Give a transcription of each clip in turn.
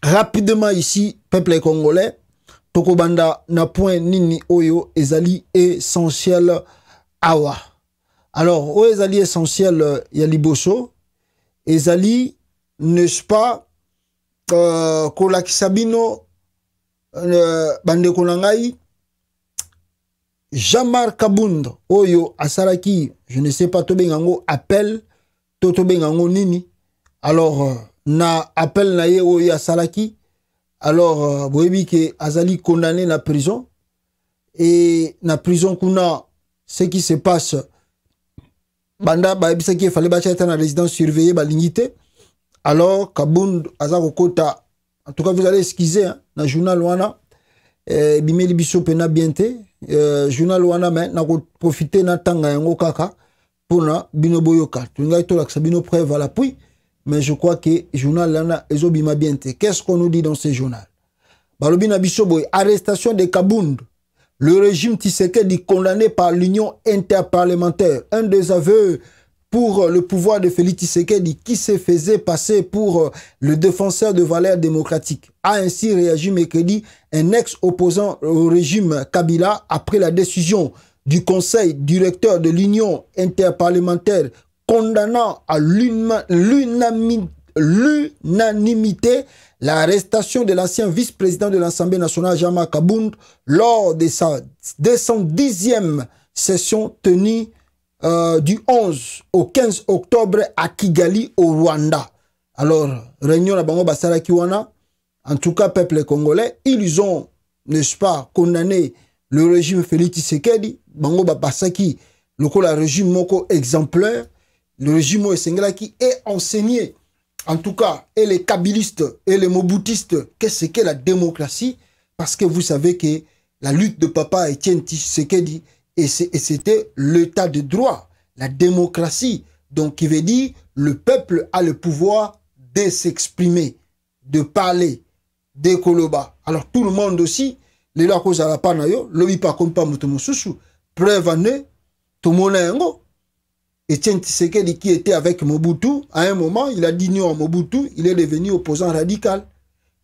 rapidement ici, peuple congolais, tokobanda na point nini oyo ezali essentiel awa. Alors, oyo ezali essentiel ya liboso, ezali, n'est-ce pas, kolakisa bino bande konangai, Jean-Marc Kabund, oyo asalaki, je ne sais pas, tobengango appel, tobengango nini. Alors, na appel na ye oyo asalaki, alors, boyebi ke azali condamné na prison, et na prison kuna, ce qui se passe, banda baebisa ki fallait bacha être na résidence surveillée balingité. Alors Kabund azako kota, en tout cas vous allez excuser hein, na journal wana bimeli biso pena bienté journal wana mais na ko profiter na tanga yango kaka pona bino boyoka tungai to laksa bino preuve à l'appui, mais je crois que journal lana ezobima bienté. Qu'est-ce qu'on nous dit dans ce journal? Balobi na biso boy, arrestation de Kabund. Le régime Tshisekedi condamné par l'Union interparlementaire. Un des aveux pour le pouvoir de Félix Tshisekedi qui se faisait passer pour le défenseur de valeurs démocratiques. A ainsi réagi mercredi un ex-opposant au régime Kabila après la décision du conseil directeur de l'Union interparlementaire condamnant à l'unanimité l'arrestation de l'ancien vice-président de l'Assemblée nationale Jean-Marc Kabund lors de son 10e session tenue du 11 au 15 octobre à Kigali au Rwanda. Alors, réunion à Bango Basara Kiwana, en tout cas peuple congolais, ils ont, n'est-ce pas, condamné le régime Félix Tshisekedi, Bango Basaki, le régime moko exemplaire, le régime Esengela qui est enseigné, en tout cas, et les kabilistes et les moboutistes, qu'est-ce qu'est la démocratie? Parce que vous savez que la lutte de Papa Etienne Tshisekedi, et c'était l'état de droit, la démocratie, donc qui veut dire le peuple a le pouvoir de s'exprimer, de parler, de koloba. Alors tout le monde aussi, les là cause à la panayo, le pas comme pas mutumususu, preuve année, tout le monde est Etienne Tshisekedi qui était avec Mobutu, à un moment, il a dit non à Mobutu, il est devenu opposant radical.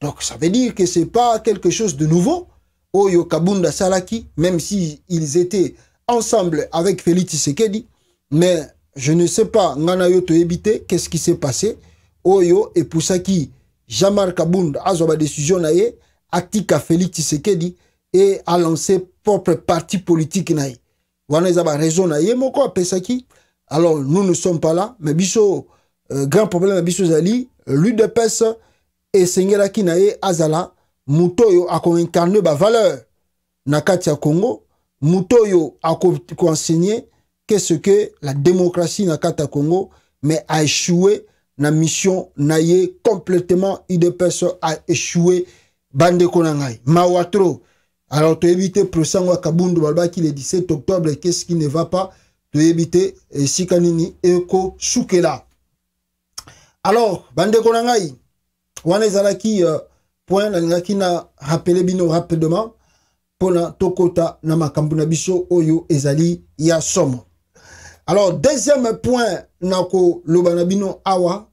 Donc ça veut dire que c'est pas quelque chose de nouveau. Oyo Kabunda Salaki, même si ils étaient ensemble avec Félix Tshisekedi, mais je ne sais pas, Nganayo to éviter, qu'est-ce qui s'est passé. Oyo et pour ça qui Jean-Marc Kabunda a une décision naie, actique à Félix Tshisekedi et a lancé propre parti politique naie. Wana a raison naie, moko pesaki. Alors, nous ne sommes pas là, mais biso, grand problème, biso zali, l'UDPS et Sengela Kinae Azala, Mutoyo a incarné ba valeur na Katia Congo, Mutoyo a enseigné qu'est-ce que la démocratie na Katia Congo, mais a échoué na mission naye complètement, UDPS a échoué, bande konangai, Mawatro. Alors, tu éviter procès wa Kabundu Balbaki le 17 octobre, qu'est-ce qui ne va pas? De éviter Sikanini Eko Soukela. Alors, bande konangai, wana ezalaki point nalingaki na rappelé bino rapidement pona tokota na makambo na biso oyo ezali ya somo. Alors, deuxième point nako lobana bino awa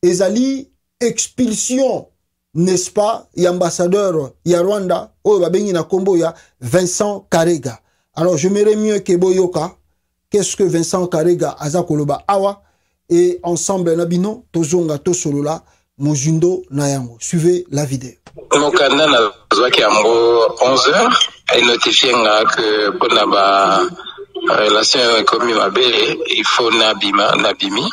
ezali expulsion, n'est-ce pas, ambassadeur ya Rwanda oyo babengi na kombo ya Vincent Karega. Alors, je m'aimerais mieux que boyoka qu'est-ce que Vincent Karega azakoloba awa et ensemble nabino tozonga tosolola mojundo nayango. Suivez la vidéo. Mokanda na zwaki yango 11h et notifié que pour ba relation comme mabe il faut nabimi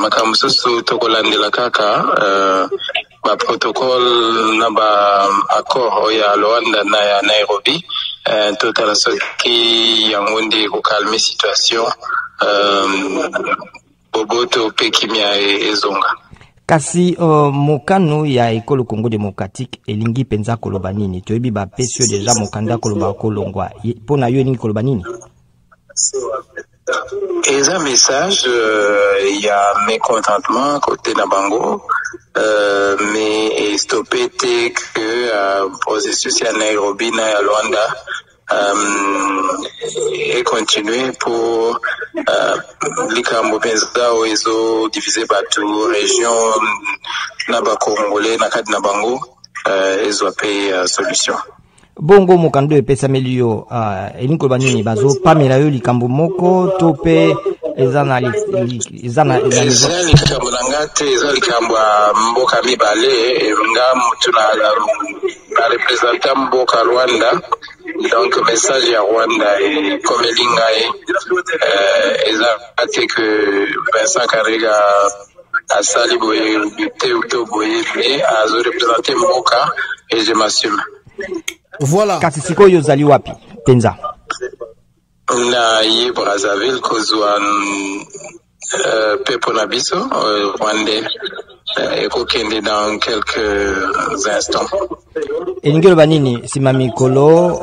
makambo soso tokolandela kaka ba protocole na ba accord ya Luanda na ya Nairobi total soki yango ndi ko calmer situation boboto pe kimia ezonga kasi mokano ya ekolo Congo démocratique elingi penza koloba nini toyebi ba pesio déjà mokanda koloba kolongwa pona yo elingi koloba nini et un message il y a mécontentement côté na bango mais stoppé que processus ya Nairobi na ya Luanda et continuer pour likambo penza oizo diviser par tout région na ba Congolais na kati na bango ezwa pe solution. Bongo mokando epesa melio elingi koloba nini bazo pamela yo likambo moko to pe eza likambo na nga te, eza likambo ya mboka mibale nga mutu na representa mboka Rwanda. Donc message ya Rwanda ekomeli ngai eza te que Vincent Karega asali boye te uto boye mais azo representer mboka et je m'assume. Voilà. Kasi sikoyo ozali wapi penza? Na ye Brazzaville kozwa pepo na biso Rwandais ekokende dans quelques instants. Elingi loba nini sima mikolo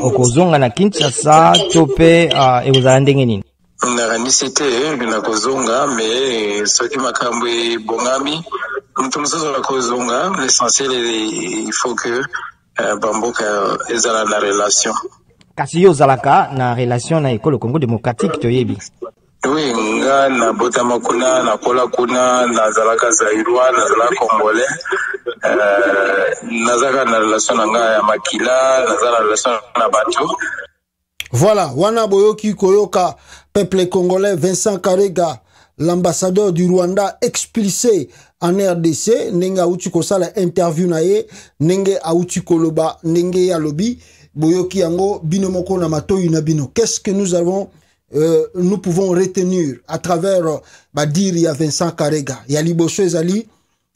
okozonga na Kinshasa to pe ekozala ndenge nini? Nakanisi te nakozonga mais soki makambo ebongami mutu mosusu akozonga. L'essentiel il faut que bamboka ezala na relation. Kasi yo ozalaka na relation na ekolo Congo démocratique toyebi? Oui, nga na botama kuna na kola kuna nazalaka Zaïrois, nazalaka Congolais, nazalaka na relation na nga ya makila, nazala na relation na bato. Voilà, wana boyoki koyoka peuple congolais. Vincent Karega, l'ambassadeur du Rwanda expulsé en RDC, nenge auti kosala interview na ye, nenge auti koloba, nenge ya lobi, boyoki yango bino moko na matoyi na bino. Qu'est-ce que nous pouvons retenir à travers dire ya Vincent Karega? Ya liboso ezali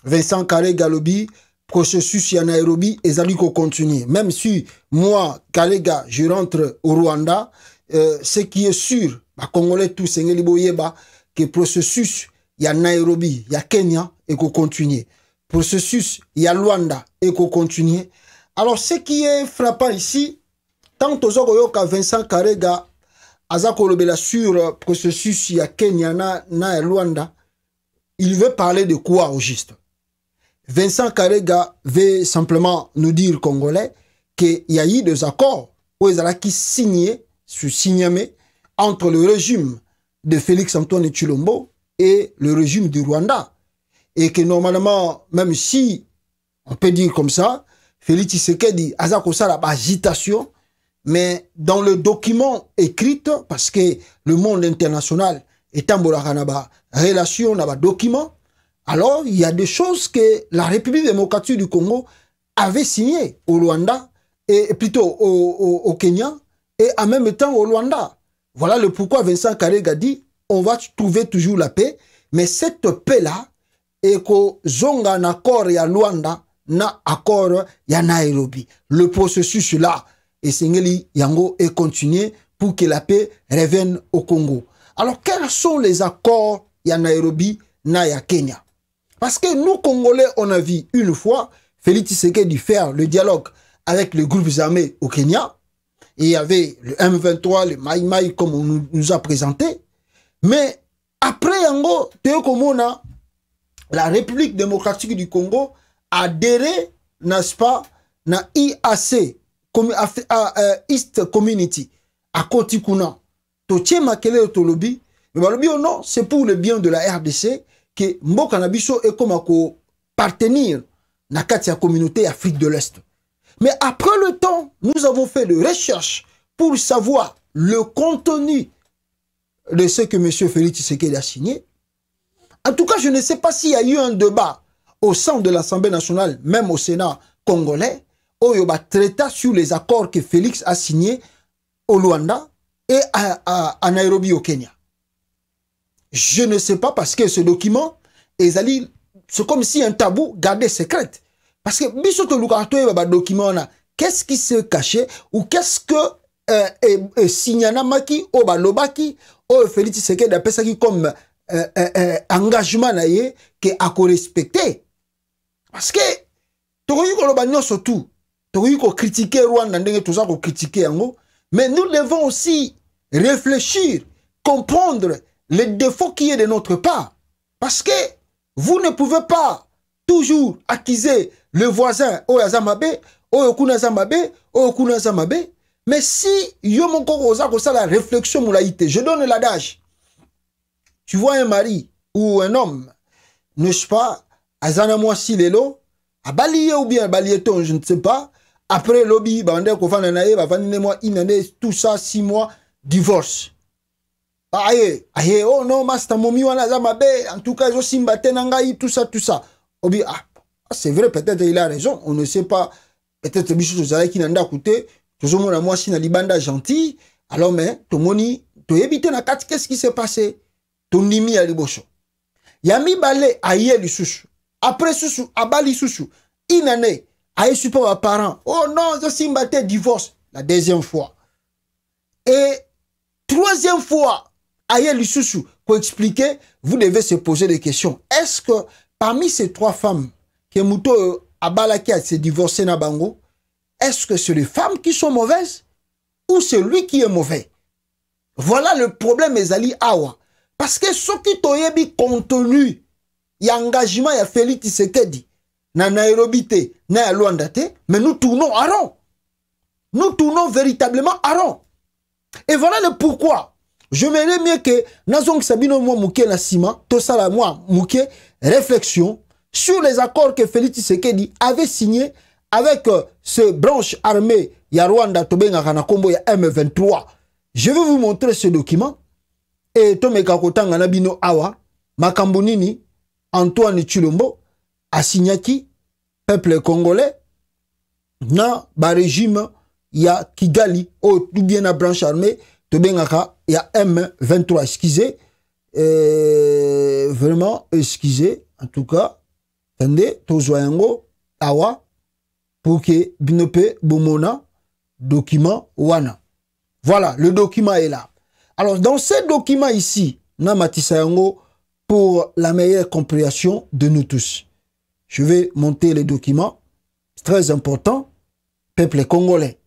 Vincent Karega lobi processus ya Nairobi ezali ko continuer. Même si moi Karega je rentre au Rwanda, ce qui est sûr, ba Congolais tous sengeli boyeba que processus ya Nairobi, ya Kenya et ko continuer. Processus ya Rwanda et ko continuer. Alors ce qui est frappant ici, tant aux yoka Vincent Karega azako lobela sur processus ya Kenya na Rwanda, il veut parler de quoi au juste? Vincent Karega veut simplement nous dire Congolais qu'il y a eu des accords où ils ont signé sur Signamé entre le régime de Félix Antoine Tshilombo et le régime du Rwanda. Et que normalement, même si on peut dire comme ça, Félix Tshisekedi a la agitation, mais dans le document écrit, parce que le monde international est en relation à document, alors il y a des choses que la République démocratique du Congo avait signées au Rwanda, et plutôt au Kenya, et en même temps au Rwanda. Voilà le pourquoi Vincent Karega dit, on va trouver toujours la paix, mais cette paix-là, est que zonga un accord ya Rwanda, na accord ya Nairobi. Le processus là, et Sengeli Yango est continué pour que la paix revienne au Congo. Alors, quels sont les accords ya Nairobi, na ya Kenya? Parce que nous, Congolais, on a vu une fois Félix Tshisekedi faire le dialogue avec les groupes armés au Kenya. Et il y avait le M23, le Maï Maï, comme on nous a présenté. Mais après Yango, Théokomona, la République démocratique du Congo a adhéré, n'est-ce pas, na IAC, East Community, à Kotikuna. Totie Makele Tolobi, mais balobi ou non, c'est pour le bien de la RDC que Mboka Nabiso est comme à partenir na katia communauté Afrique de l'Est. Mais après le temps, nous avons fait des recherches pour savoir le contenu de ce que M. Félix Tshisekedi a signé. En tout cas, je ne sais pas s'il y a eu un débat au sein de l'Assemblée nationale, même au Sénat congolais, où il y a traité sur les accords que Félix a signés au Rwanda et à Nairobi au Kenya. Je ne sais pas parce que ce document, c'est comme si un tabou gardé secret. Parce que bisoto lukato e document là, qu'est-ce qui se cachait ou qu'est-ce que signana maki o balobaki o Félix Tshisekedi appelle ça comme engagement na ye que a respecter. Parce que tokoyi ko loba nyonso tout, tokoyi ko critiquer Rwanda ndenge toza ko critiquer yango, mais nous devons aussi réfléchir, comprendre les défauts qui est de notre part. Parce que vous ne pouvez pas toujours accuser le voisin, oh Yazamabe, oh Okuna Zamabe, oh Okuna Zamabe. Mais si Yomoko Rosa Rosa la réflexion moulaïté, je donne l'adage. Tu vois un mari ou un homme, n'est-ce pas, azana moi si lelo, abalié ou bien balieton, je ne sais pas. Après lobby, bande ko fana na ye, ba fani moi une année, tout ça 6 mois, divorce. Aye, aye, oh non, master momi wana za mabe, en tout cas, zo simba tenangai, tout ça, tout ça. Obi, c'est vrai, peut-être il a raison, on ne sait pas. Peut-être bichou zala qui n'anda coûté, toujours mon moi si na libanda gentil, alors mais, to moni, to éviter na kat, qu'est-ce qui s'est passé? To nimi à libocho. Yami balé, aye li susu. Après susu, abali susu. Une année, aye support à parents. Oh non, zo simba te divorce. La deuxième fois. Et troisième fois, aye li susu, pour expliquer, vous devez se poser des questions. Est-ce que parmi ces 3 femmes, que Mouto Abalaki a se divorcé na bango, est-ce que c'est les femmes qui sont mauvaises ou c'est lui qui est mauvais? Voilà le problème, Ezali Awa. Parce que ce qui toyebi contenu, il y a engagement, il y a Félix Tshisekedi, na Nairobi te, na Luanda te, mais nous tournons à rond. Nous tournons véritablement à rond. Et voilà le pourquoi. Je m'aimerais mieux que Nazong Sabino moi mouké na sima, tout ça là moi mouké, réflexion sur les accords que Félix Tshisekedi avait signés avec ce branche armée ya Rwanda Tobenga Kanakombo ya M23. Je vais vous montrer ce document. Et Tomeka Kotanga Nabino Awa, Makambonini, Antoine Chilombo, Asignaki, peuple congolais, na ba régime ya Kigali, ou bien na branche armée, Tobenga ya M23. Excusez, vraiment, excusez, en tout cas, attendez, Tozoyango, Awa, pour que Binope Bomona, document Wana. Voilà, le document est là. Alors, dans ce document ici, Namatissa Yango, pour la meilleure compréhension de nous tous, je vais monter les documents. C'est très important, peuple congolais.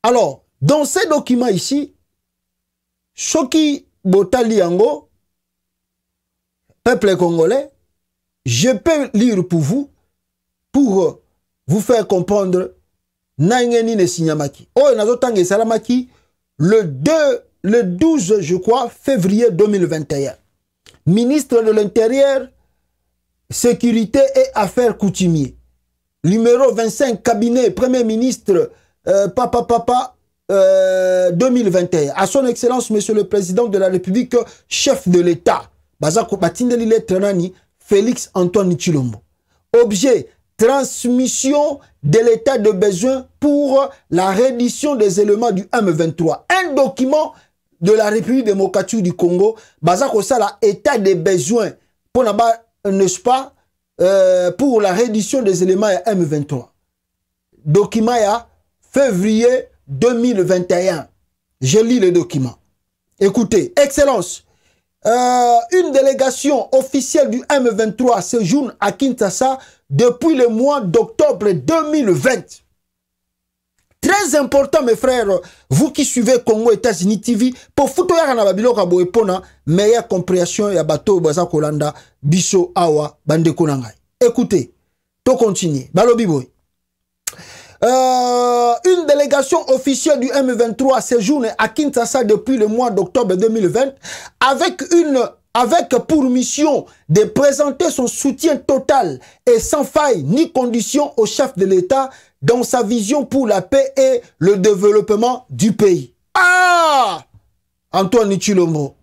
Alors, dans ces documents ici, Shoki Botali Yango, peuple congolais, je peux lire pour vous faire comprendre Nangeni ne Sinyamaki. Oh, Nazotange Salamaki, le 12, je crois, février 2021. Ministre de l'Intérieur, Sécurité et Affaires coutumiers. Numéro 25, cabinet, Premier ministre, 2021. À son Excellence, Monsieur le Président de la République, chef de l'État. Bazako Batindeli Letranani, Félix Antoine Chilombo. Objet, transmission de l'état de besoin pour la reddition des éléments du M23. Un document de la République démocratique du Congo, Bazako Sala, état de besoin pour n'est-ce pas, pour la reddition des éléments M23. Document ya février 2021. Je lis le document. Écoutez, Excellence, une délégation officielle du M23 séjourne à Kinshasa depuis le mois d'octobre 2020. Très important, mes frères, vous qui suivez Congo États-Unis TV, pour foutre na babilo ka boepona meilleure compréhension ya bato baza kolanda biso awa bande konangai. Écoutez, to continuer. Balobi boy. Une délégation officielle du M23 séjourne à Kinshasa depuis le mois d'octobre 2020 avec pour mission de présenter son soutien total et sans faille ni condition au chef de l'État dans sa vision pour la paix et le développement du pays. Ah! Antoine Chilombo.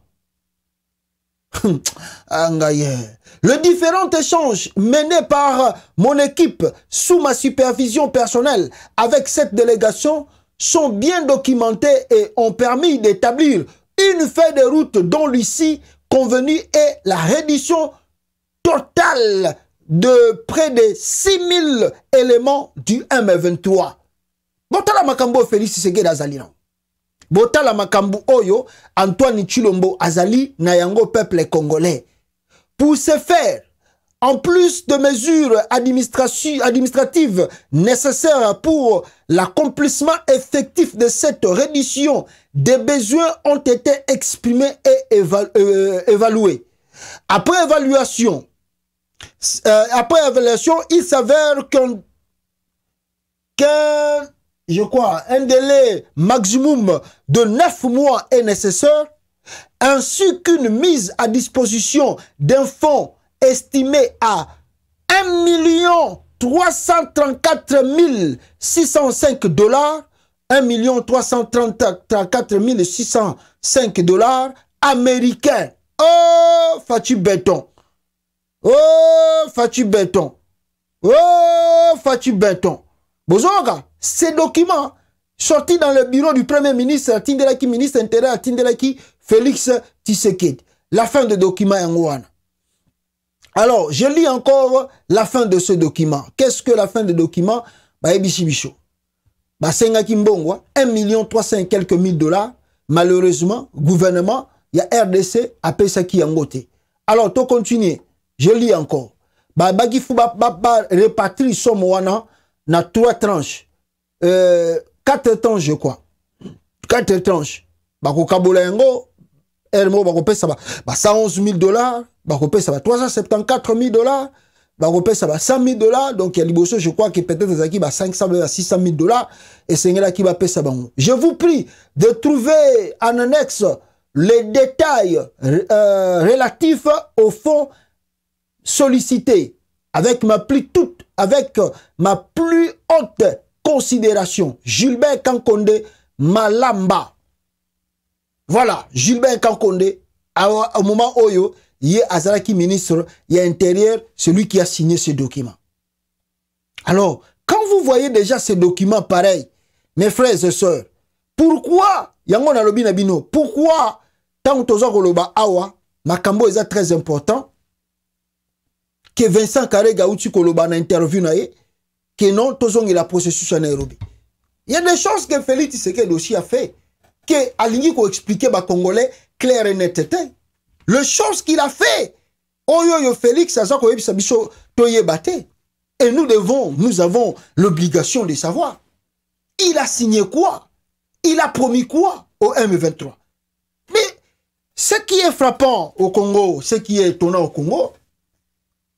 Le différent échange mené par mon équipe sous ma supervision personnelle avec cette délégation sont bien documentés et ont permis d'établir une feuille de route dont l'issue convenue est la reddition totale de près de 6000 éléments du M23. Botala makambo Félix Tshisekedi azali non. Botala makambo oyo Antoine Chilombo azali na yango peuple congolais. Pour ce faire, en plus de mesures administratives nécessaires pour l'accomplissement effectif de cette reddition, des besoins ont été exprimés et évalués. Après évaluation, il s'avère je crois, un délai maximum de 9 mois est nécessaire, ainsi qu'une mise à disposition d'un fonds estimé à 1 334 605 $, 1 334 605 $ américains. Oh, Fatu Béton. Oh, Fatu Béton. Oh, Fatu Béton. Bonjour, ces documents sortis dans le bureau du Premier ministre, Tindelaki, ministre intérieur, Tindelaki, Félix Tshisekedi. La fin de document en Alors, je lis encore la fin de ce document. Qu'est-ce que la fin de document? Bah, ebishi bicho. Bah, senga kimbongwa, 1 300 et quelques mille $. Malheureusement, gouvernement, il y a RDC, a payé ça qui en Alors, to continuer. Je lis encore. Bah, bagi fou ba répartir somme wana na 3 tranches. 4 tranches, je crois. 4 tranches. Bah, ko kabola yango, Hermo, bah, ko pay ça ba 111 000 $. Bah, ko pay ça ba 374 000 $. Bah, ko pay ça ba 100 000 $. Donc, il y a liboso, je crois que peut-être ça qui ba 500 à 600 000 $. Et c'est là qui va payer ça. Je vous prie de trouver en annexe les détails relatifs au fonds sollicité avec ma plus haute considération. Gilbert Kankonde Malamba. Voilà, Gilbert Kankonde, au moment où il y a Azaraki ministre, il y a intérieur, celui qui a signé ce document. Alors, quand vous voyez déjà ces documents pareils, mes frères et sœurs, pourquoi, pourquoi, tant que Koloba Awa, Makambo est très important, que Vincent Karega Outi Koloba na interview nae, que non, tozong il a processus à Nairobi. Il y a des choses que Félix Tshisekedi aussi a fait, que Alingi ko expliquer ba Congolais clair et net. Le chose qu'il a fait, Oyo Félix, ça ko yebi sabiso toye bate. Et nous avons l'obligation de savoir. Il a signé quoi? Il a promis quoi au M23? Mais ce qui est frappant au Congo, ce qui est étonnant au Congo,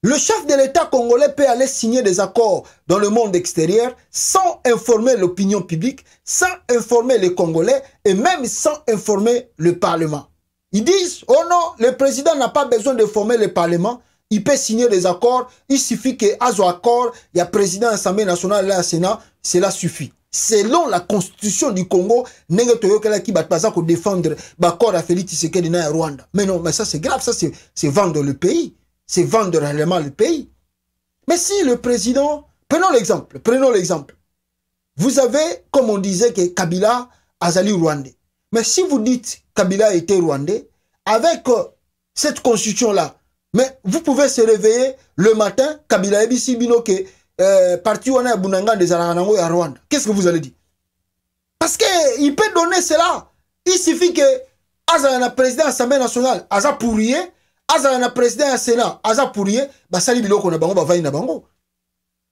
le chef de l'État congolais peut aller signer des accords dans le monde extérieur sans informer l'opinion publique, sans informer les Congolais et même sans informer le Parlement. Ils disent, oh non, le président n'a pas besoin d'informer le Parlement, il peut signer des accords, il suffit qu'il y ait un accord, il y a président de l'Assemblée nationale et le Sénat, cela suffit. Selon la constitution du Congo, Nenge Toyokela qui va pas défendre l'accord à Félix Tshisekedi na Rwanda. Mais non, mais ça c'est grave, ça c'est vendre le pays. C'est vendre réellement le pays. Mais si le président... Prenons l'exemple. Vous avez, comme on disait, que Kabila a zali rwandais. Mais si vous dites Kabila était rwandais, avec cette constitution-là, mais vous pouvez se réveiller le matin, Kabila ebisi bino ke parti wana bunanga des Araranango à Rwanda. Qu'est-ce que vous allez dire? Parce qu'il peut donner cela. Il suffit que Azana président de l'Assemblée nationale, Aza Pourrier, Azana président du Sénat, Aza Pourrier, basali biloko na bango bavani na bango.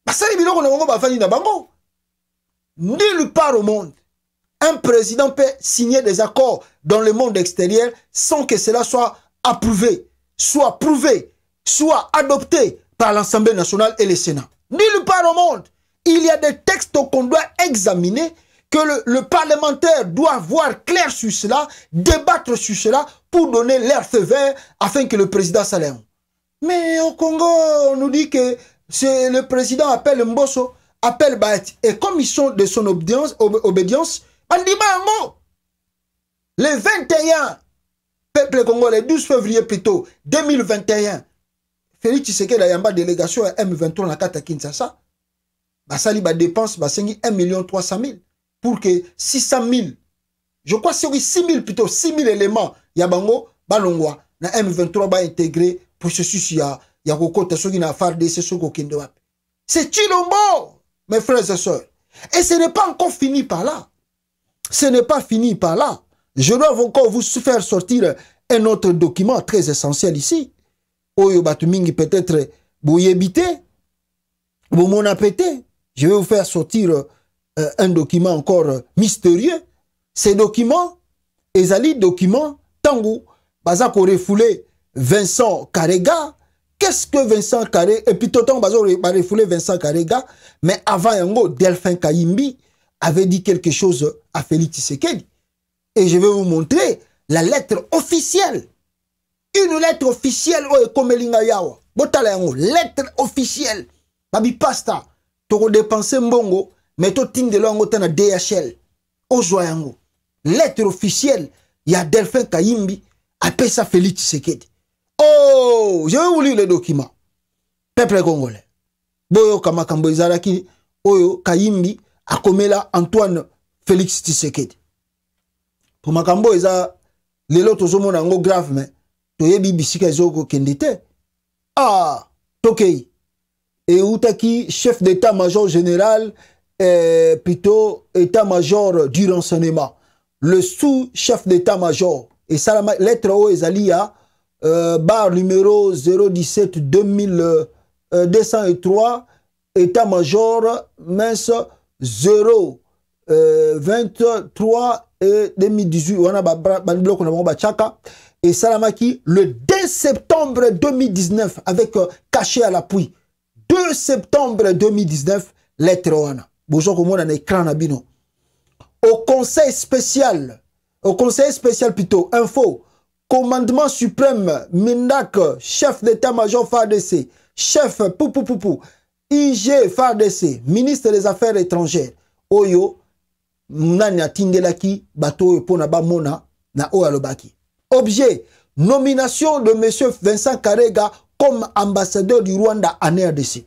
Basali biloko na bango bavani na bango. Nulle part au monde, un président peut signer des accords dans le monde extérieur sans que cela soit approuvé, soit prouvé, soit adopté par l'Assemblée nationale et le Sénat. Nulle part au monde, il y a des textes qu'on doit examiner, que le parlementaire doit voir clair sur cela, débattre sur cela, pour donner l'air feu vert afin que le président s'allègue. Mais au Congo, on nous dit que le président appelle Mbosso, appelle Baeti. Et comme ils sont de son obédience, on dit le 21, peuple congolais, le 12 février plutôt, 2021, Félix Tshisekedi a yamba délégation à M23 na kata Kinshasa. Basali ba dépense, basengi 1 300 000 pour que 600 000, je crois c'est 6 000 plutôt, 6 000 éléments, yabango, balongwa, na M23 ba intégré processus ya kokota soki na FARDC soko kende wapi. C'est Chilombo, mes frères et sœurs. Et ce n'est pas encore fini par là. Ce n'est pas fini par là. Je dois encore vous faire sortir un autre document très essentiel ici. Oyo Batumingi peut-être bouyebité, bomonapété. Je vais vous faire sortir un document encore mystérieux. Ces documents, ezali documents, tango, bazako refoulé Vincent Karega. Qu'est-ce que Vincent Karega, et puis tout le temps, bazako refoulé Vincent Karega, mais avant yango, Delphin Kayimbi avait dit quelque chose à Félix Tshisekedi. Et je vais vous montrer la lettre officielle Une lettre officielle, comme Elinga Yawa. Botala yango, lettre officielle. Babi pasta. Toko dépenser mbongo, mais to ting de l'ango na DHL. Ozwa yango. Lettre officielle, il y a Delphin Kayimbi, appelle ça Félix Tshisekedi. Oh, je vais vous lire le document. Peuple congolais. Boyo Kamakambo Izaraki, Oyo Kayimbi, Akomela Antoine Félix Tshisekedi. Pour Makambo Iza, les lots tozomo nango grave, mais toyebi bisika zoko kendite. Ah, Tokei. Et Outaki, chef d'état-major général, plutôt état-major du renseignement. Le sous-chef d'état-major. Et ça, la lettre O Ezalia, barre numéro 017 2203, état-major, mince 023 et 2018. On a bloc, on a Tchaka. Et Salamaki, le 2 septembre 2019, avec caché à l'appui. 2 septembre 2019, lettre Oana. Bonjour, comment on a un écran à bino. Au conseil spécial plutôt, info, commandement suprême, Mindak, chef d'état-major FARDC, chef Poupoupou, IG FARDC, ministre des Affaires étrangères, Oyo, Nanya Tindelaki, Bato Ponaba Mona, na Oalobaki. Objet, nomination de M. Vincent Karega comme ambassadeur du Rwanda en RDC.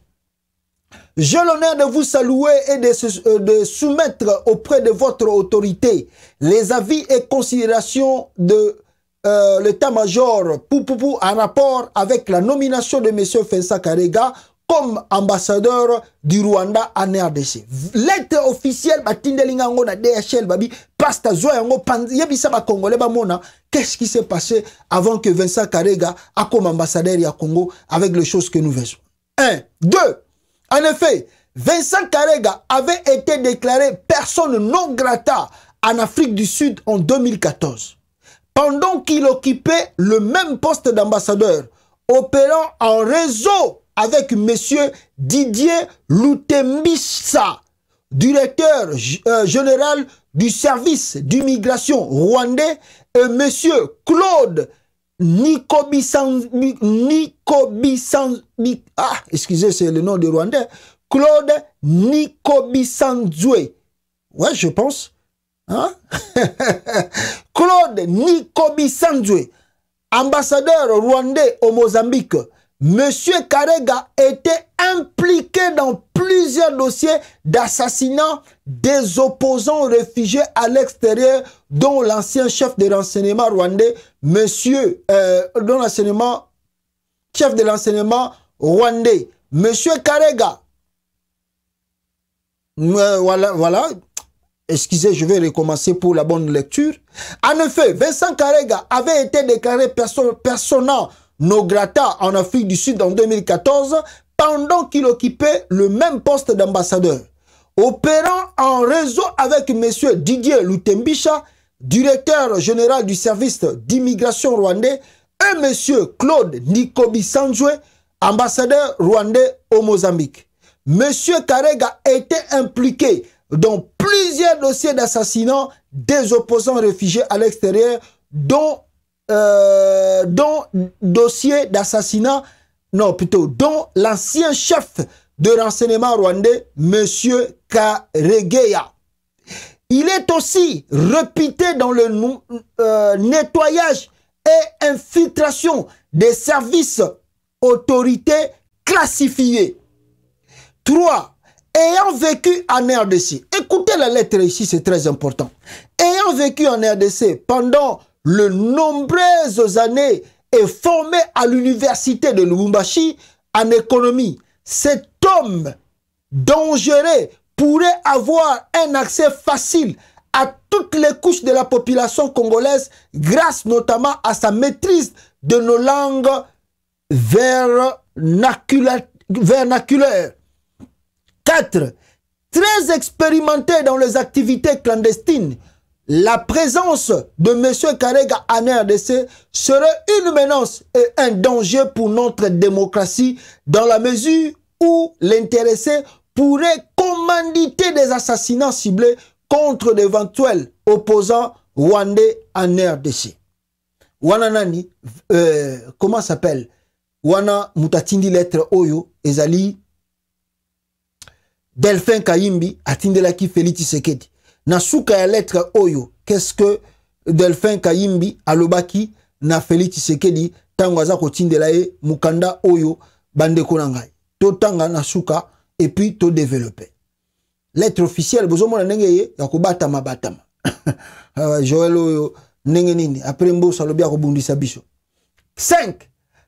J'ai l'honneur de vous saluer et de soumettre auprès de votre autorité les avis et considérations de l'état-major Poupoupou en rapport avec la nomination de M. Vincent Karega comme ambassadeur du Rwanda en RDC. Lettre officielle, Batindelingango na DHL, Babi, Pasta Zoyango, Yebisa ba Congolais, Bamona. Qu'est-ce qui s'est passé avant que Vincent Karega a comme ambassadeur à Congo avec les choses que nous faisons? 1. 2. En effet, Vincent Karega avait été déclaré personne non grata en Afrique du Sud en 2014. Pendant qu'il occupait le même poste d'ambassadeur, opérant en réseau avec M. Didier Lutembisa, directeur général du service d'immigration rwandais, et M. Claude excusez, c'est le nom de Rwandais. Claude Nikobisanzwe. Ouais, je pense. Hein? Claude Nikobisanzwe, ambassadeur rwandais au Mozambique. Monsieur Karega était impliqué dans plusieurs dossiers d'assassinat des opposants réfugiés à l'extérieur, dont l'ancien chef de renseignement rwandais, chef de renseignement rwandais, Monsieur Karega. Voilà. Excusez, je vais recommencer pour la bonne lecture. En effet, Vincent Karega avait été déclaré persona non grata en Afrique du Sud en 2014 pendant qu'il occupait le même poste d'ambassadeur. Opérant en réseau avec M. Didier Lutembisha, directeur général du service d'immigration rwandais, et M. Claude Nikobisanzwe, ambassadeur rwandais au Mozambique. M. Karega était impliqué dans plusieurs dossiers d'assassinat des opposants réfugiés à l'extérieur, dont dossier d'assassinat, non plutôt, dont l'ancien chef de renseignement rwandais, M. Karegeya. Il est aussi réputé dans le nettoyage et infiltration des services autorités classifiées. 3. Ayant vécu en RDC, écoutez la lettre ici, c'est très important. Ayant vécu en RDC pendant de nombreuses années et formé à l'université de Lubumbashi en économie, cet homme dangereux pourrait avoir un accès facile à toutes les couches de la population congolaise grâce notamment à sa maîtrise de nos langues vernaculaires. 4. Très expérimenté dans les activités clandestines, la présence de M. Karega en RDC serait une menace et un danger pour notre démocratie dans la mesure où l'intéressé pourrait commanditer des assassinats ciblés contre d'éventuels opposants rwandais en RDC. wana nani comment s'appelle wana mutatindi lettre oyo ezali Delphin Kayimbi atindelaki Félix Tshisekedi na suka ya lettre oyo qu'est-ce que Delphin Kayimbi alobaki na Félix Tshisekedi tango aza kotindela ye mukanda oyo bandeko na ngai to tanga na suka et puis to développer lettre officielle bozomona ndenge ye ya kobata mabatama Joël oyo ndenge nini après mbosa lobi akobundisa biso 5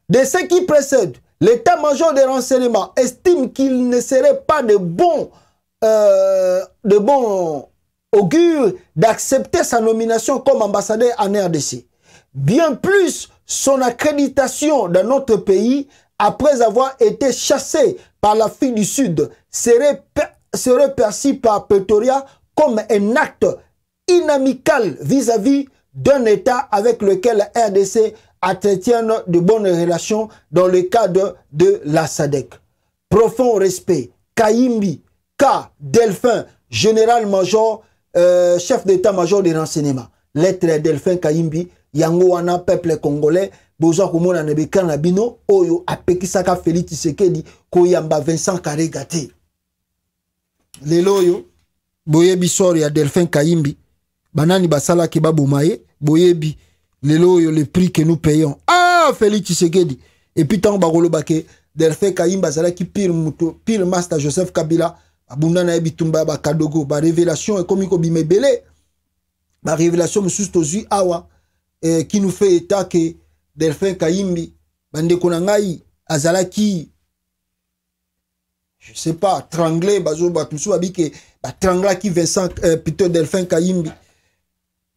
de ce qui précède l'état-major des renseignements estime qu'il ne serait pas de bon augure d'accepter sa nomination comme ambassadeur en RDC. Bien plus, son accréditation dans notre pays, après avoir été chassé par l'Afrique du Sud, serait perçue par Pretoria comme un acte inamical vis-à-vis d'un État avec lequel la RDC entretiennent de bonnes relations dans le cadre de la SADC. Profond respect, Kayimbi, K. Delphin, général-major, chef d'état-major des renseignements. Lettre Delphin Kayimbi, yango wana peuple congolais, boza komona nebeka na bino, oyo apekisaka Félix Tshisekedi, koyamba Vincent Karega te. Lelo yo, boyebi sori ya Delphin Kayimbi, banani basala ki babumaye, boyebi, lelo yo le prix que nous payons. Ah, Félix Tshisekedi. Et puis tant bagolo bake, Delphin Kayimba zala ki pire master Joseph Kabila, abundana ebitumba ba kadogo, ba révélation et komiko bimebele, ba révélation moussous tozu awa, qui nous fait état que Delphin Kayimbi, bande konangai, azala ki, je sais pas, tranglé, bazo batumsou abike, ba trangla ki Vincent, plutôt Delphin Kayimbi,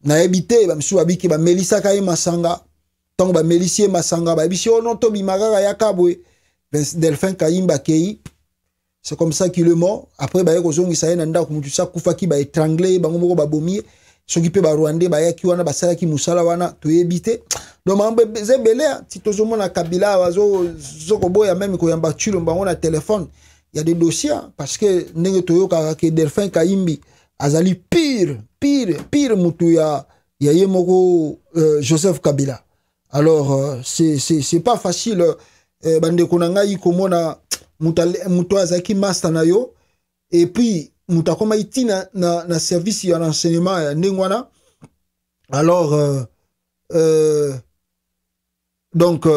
na ebité, ba msou abike, ba Melissa Kaye Masanga, tant ba Melissie Masanga, ba ebisi ono to bimagaga yakabwe, Delphin Kayimba kei, c'est comme ça qu'il est mort. Après, ba yeko zongi saye nanda kumutusa kufaki ba étranglé, ba ngomoko ba bomie, sokipe ba Rwandais ba yaki wana ba salaki musala wana to ebité. Donc mambe zebele ti tozomo na Kabila wazo zoko boya même ko yamba chulo mbango na téléphone. Il y a des dossiers parce que ndenge toyoka ke Delphin Kayimbi azali pire mutu ya yemoko Joseph Kabila. Alors c'est pas facile bande konanga ikomona mutu azaki master na yo et puis muta koma itina na service ya renseignement ya ndengwana. Alors donc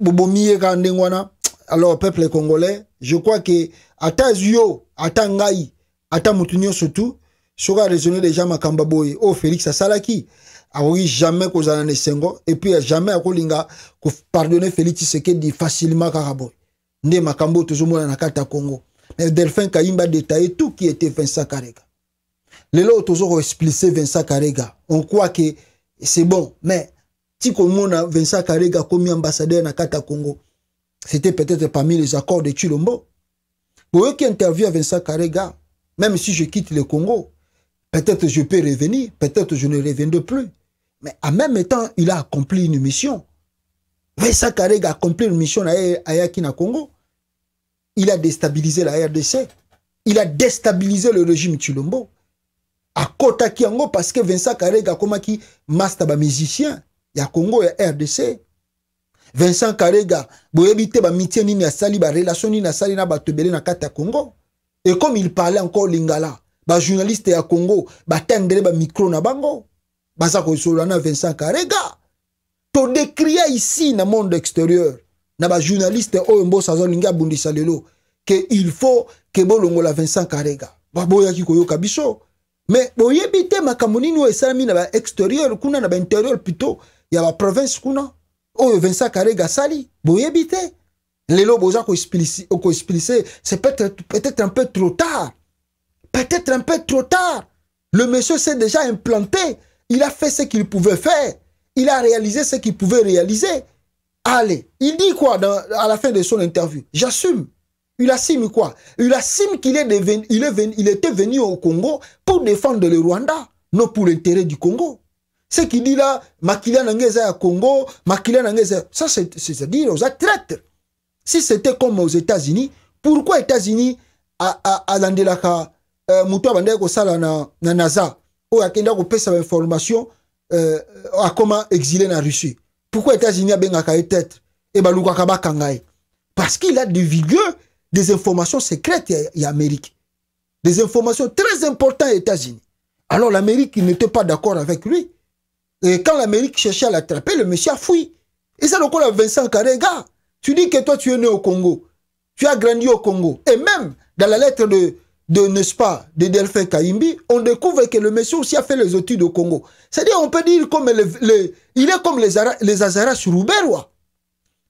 bobomiye ka ndengwana. Alors peuple congolais, je crois que ata zio ata ngai ata mutunyo surtout sera raisonner déjà makamba boy oh Félix Asalaki a oui jamais kozana ne sengo et puis jamais akolinga ko pardonner Félix Tshisekedi facilement karaboy nde makambo tozomona na kata Congo. Mais Delphin Kayimba détaillé tout qui était Vincent Karega. Lelo tozo expliquer Vincent Karega, on croit que c'est bon mais ti komona Vincent Karega comme ambassadeur na kata Congo. C'était peut-être parmi les accords de Chilombo. Pour eux qui interviewent Vincent Karega, même si je quitte le Congo, peut-être je peux revenir, peut-être je ne reviendrai plus. Mais en même temps, il a accompli une mission. Vincent Karega a accompli une mission à Yakina Congo. Il a déstabilisé la RDC. Il a déstabilisé le régime Chilombo. À Kota Kiango, parce que Vincent Karega, comme qui master musicien, il y a Congo et RDC. Vincent Karega, boyebite ba mitie nini asali ba relation nini asali na batebele na kata Congo. Et comme il parlait encore lingala, ba journaliste ya Congo, ba tendele ba micro na bango. Baza ko solana Vincent Karega. To décrire ici na monde extérieur, na ba journaliste o mbosa zolinga bundisa lelo que il faut que bolongo la Vincent Karega. Ba boya ki koyoka biso. Mais boyebite makambo nini o esami na ba extérieur kuna na ba intérieur plutôt ya ba province kuna. Oh, Vincent Karega sali, boyebite. Lelo boza ko expliquer, c'est peut-être un peu trop tard. Peut-être un peu trop tard. Le monsieur s'est déjà implanté. Il a fait ce qu'il pouvait faire. Il a réalisé ce qu'il pouvait réaliser. Allez, il dit quoi à la fin de son interview? J'assume. Il assume quoi? Il assume qu'il était venu au Congo pour défendre le Rwanda, non pour l'intérêt du Congo. Ce qu'il dit là, Makila Nangeza à Congo, Makila Nangeza, ça c'est-à-dire aux traîtres. Si c'était comme aux États-Unis, pourquoi États-Unis à l'Andelaka, Moutou Abandeko Sala na NASA, ou à Kenda ko pesa information, a comment exilé na Russie. Pourquoi États-Unis a bengaka tête et baluka kaba kangai? Parce qu'il a divulgué des informations secrètes et Amérique. Des informations très importantes aux États-Unis. Alors l'Amérique n'était pas d'accord avec lui. Et quand l'Amérique cherchait à l'attraper, le monsieur a fui. Et ça, le coup, Vincent Karega, tu dis que toi, tu es né au Congo. Tu as grandi au Congo. Et même dans la lettre de n'est-ce pas, de Delphin Kaimbi, on découvre que le monsieur aussi a fait les études au Congo. C'est-à-dire, on peut dire comme il est comme les Azara Suruberwa.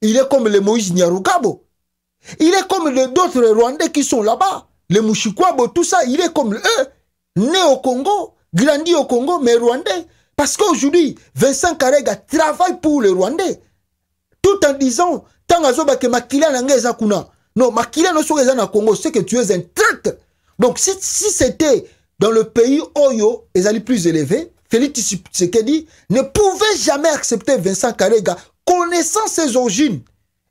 Il est comme les Moïse Nyarugabo. Il est comme d'autres Rwandais qui sont là-bas. Les Mushikwabo, tout ça, il est comme eux. Né au Congo, grandi au Congo, mais Rwandais. Parce qu'aujourd'hui, Vincent Karega travaille pour les Rwandais. Tout en disant, tant azoba que Makila n'angeza kuna. Non, Makila no soge na Congo, c'est que tu es un traître. Donc, si c'était dans le pays Oyo, les alliés plus élevés, Félix Tshisekedi ne pouvait jamais accepter Vincent Karega, connaissant ses origines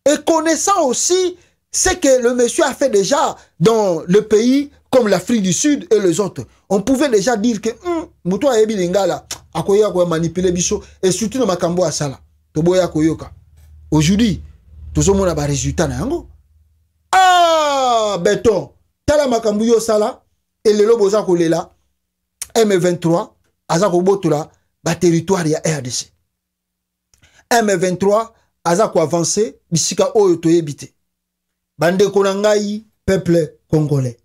et connaissant aussi ce que le monsieur a fait déjà dans le pays comme l'Afrique du Sud et les autres. On pouvait déjà dire que Mouto a ebi lingala akoya ko manipuler biso et surtout dans makambo asala. Toboya koyoka. Aujourd'hui, tout ce monde a ba résultat na yango. Ah, béton. Tala makambu yo sala et le lobo za kolela M23 aza ko botola ba territoire ya RDC. M23 aza ko avancer bisika oyo toyebite. Bande konangai peuple congolais.